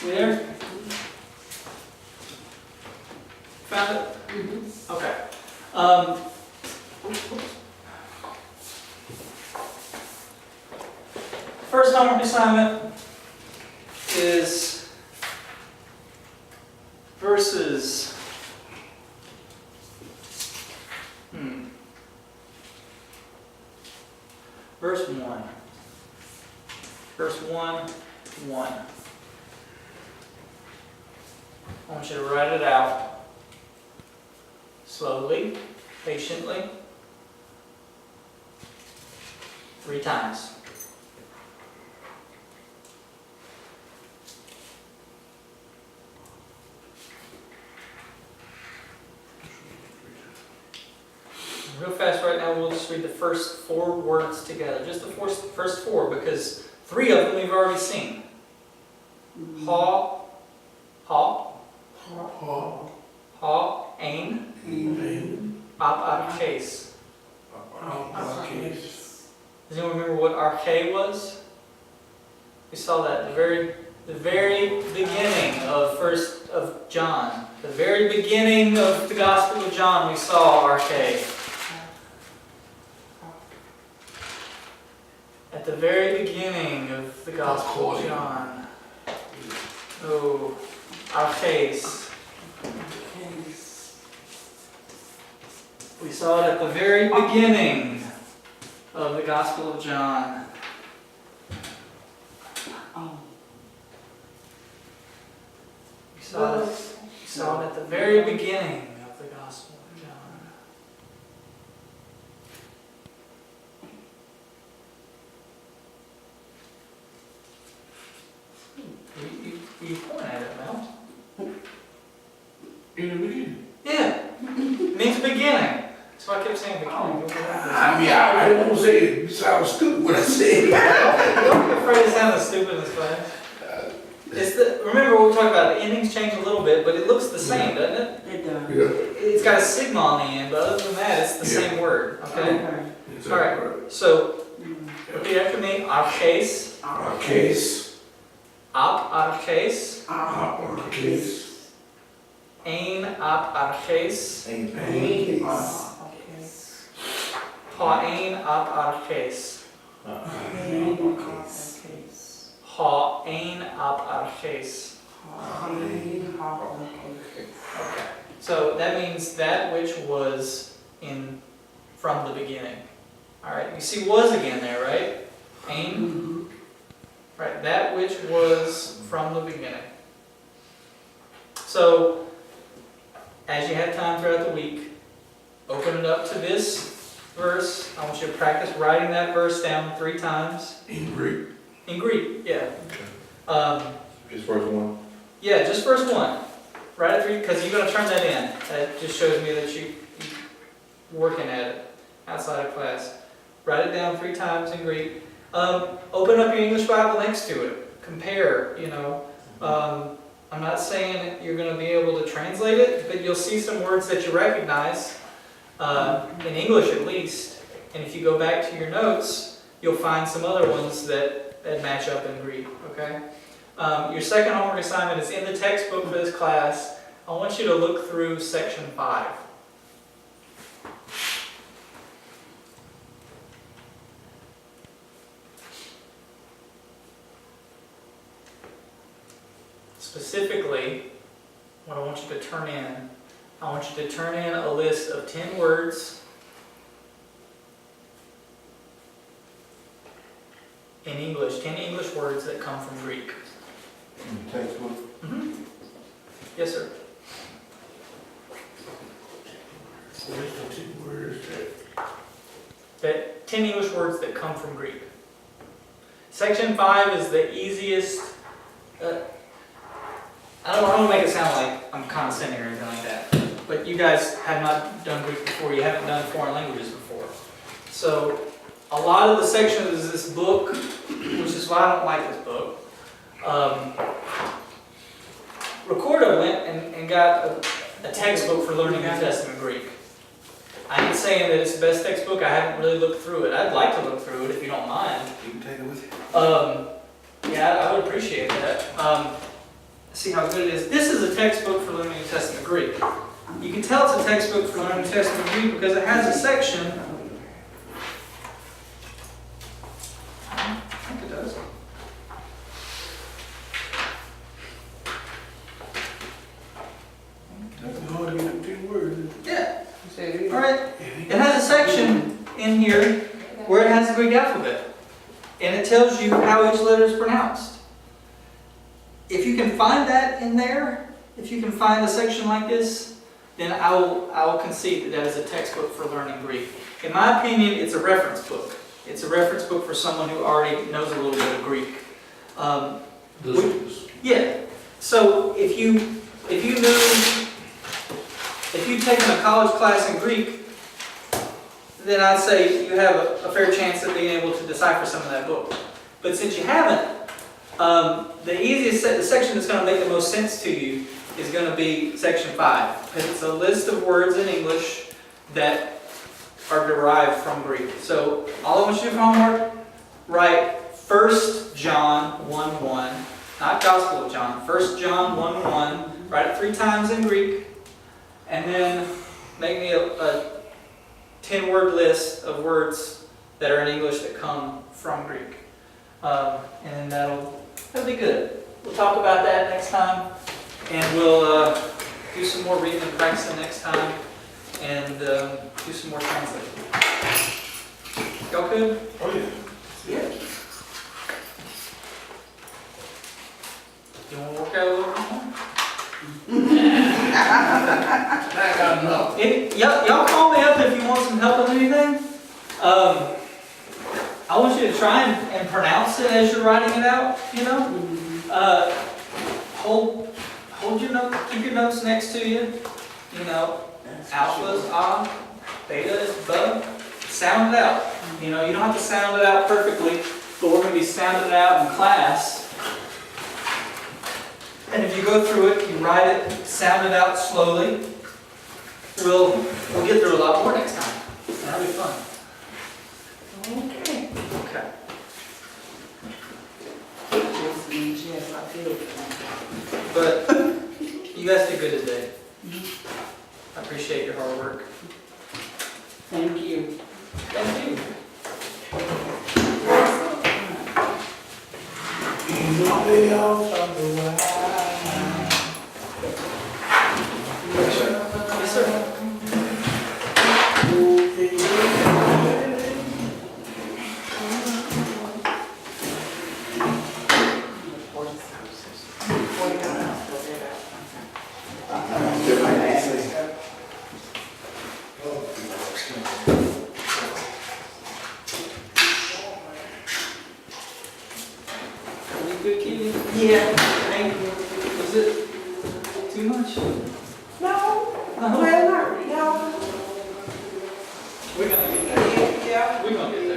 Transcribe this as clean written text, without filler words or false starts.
You there? Found it? Okay. First homework assignment is verses. Verse 1. Verse 1, 1. I want you to write it out slowly, patiently, 3 times. Real fast right now, we'll just read the first 4 words together. Just the first 4, because 3 of them we've already seen. Ha, ha, ha, ain, arches. Does anyone remember what arche was? We saw that at the very beginning of John. The very beginning of the Gospel of John, we saw arche. At the very beginning of the Gospel of John. Oh, arches. We saw it at the very beginning of the Gospel of John. We saw it at the very beginning of the Gospel of John. You point at it, Mel. In the beginning. Yeah. It means beginning. So I kept saying beginning. I won't say it sounds stupid when I say it. Don't be afraid to sound stupid in this class. Remember what we talked about, the endings change a little bit, but it looks the same, doesn't it? It does. Yeah. It's got a sigma on the end, but other than that, it's the same word. Okay? It's Alright, so repeat after me. Arches. Arches. Ap arches. Arches. Ain ap arches. Ain. Ha ain ap arches. Ha ain ap arches. Okay. So that means that which was from the beginning. Alright, you see was again there, right? Ain. Right, that which was from the beginning. So, as you have time throughout the week, open it up to this verse. I want you to practice writing that verse down 3 times. In Greek. In Greek, yeah. Just verse 1. Yeah, just verse 1. Write it 3, because you're going to turn that in. That just shows me that you're working at it outside of class. Write it down 3 times in Greek. Open up your English Bible next to it. Compare, I'm not saying you're going to be able to translate it, but you'll see some words that you recognize, in English at least. And if you go back to your notes, you'll find some other ones that match up in Greek, okay? Your second homework assignment is in the textbook for this class. I want you to look through section 5. Specifically, what I want you to turn in, I want you to turn in a list of 10 words in English, 10 English words that come from Greek. Textbook. Yes, sir. There's the 2 words That 10 English words that come from Greek. Section 5 is the easiest. I don't want to make it sound like I'm condescending or anything like that, but you guys have not done Greek before, you haven't done foreign languages before. So a lot of the sections of this book, which is why I don't like this book, Recorder went and got a textbook for learning New Testament Greek. I ain't saying that it's the best textbook, I haven't really looked through it. I'd like to look through it if you don't mind. You can take it with you. Yeah, I would appreciate that. see how good it is. This is a textbook for learning New Testament Greek. You can tell it's a textbook for learning New Testament Greek because it has a section. I think it does. That's hard to get 10 words. Yeah. All right. It has a section in here where it has the Greek alphabet, and it tells you how each letter is pronounced. If you can find that in there, if you can find a section like this, then I will concede that that is a textbook for learning Greek. In my opinion, it's a reference book. It's a reference book for someone who already knows a little bit of Greek. Yeah. So if you've taken a college class in Greek, then I'd say you have a fair chance of being able to decipher some of that book. But since you haven't, the section that's going to make the most sense to you is going to be section 5, because it's a list of words in English that are derived from Greek. So all I want you to do for homework, write 1 John 1:1, not Gospel of John, 1 John 1:1, write it 3 times in Greek, and then make me a 10-word list of words that are in English that come from Greek. And then that'll be good. We'll talk about that next time, and we'll do some more reading and practicing next time, and do some more translating. Y'all good? Oh, yeah. Yeah. You want to work out a little bit more? I got enough. Y'all call me up if you want some help with anything. I want you to try and pronounce it as you're writing it out, you know. Hold your note, keep your notes next to you. You know, alpha is ah, beta is b. Sound it out. You know, you don't have to sound it out perfectly, but we're going to be sounding it out in class. And if you go through it, you write it, sound it out slowly. We'll get through a lot more next time. That'll be fun. Okay. Okay. Just means yes, I feel it. But you guys did good today. I appreciate your hard work. Thank you. Thank you. Easy off of the wire. Yes, sir. You good, Kitty? Yeah, thank you. Was it too much? No, No. well, not, no. We're gonna get there. Yeah. We're gonna get there.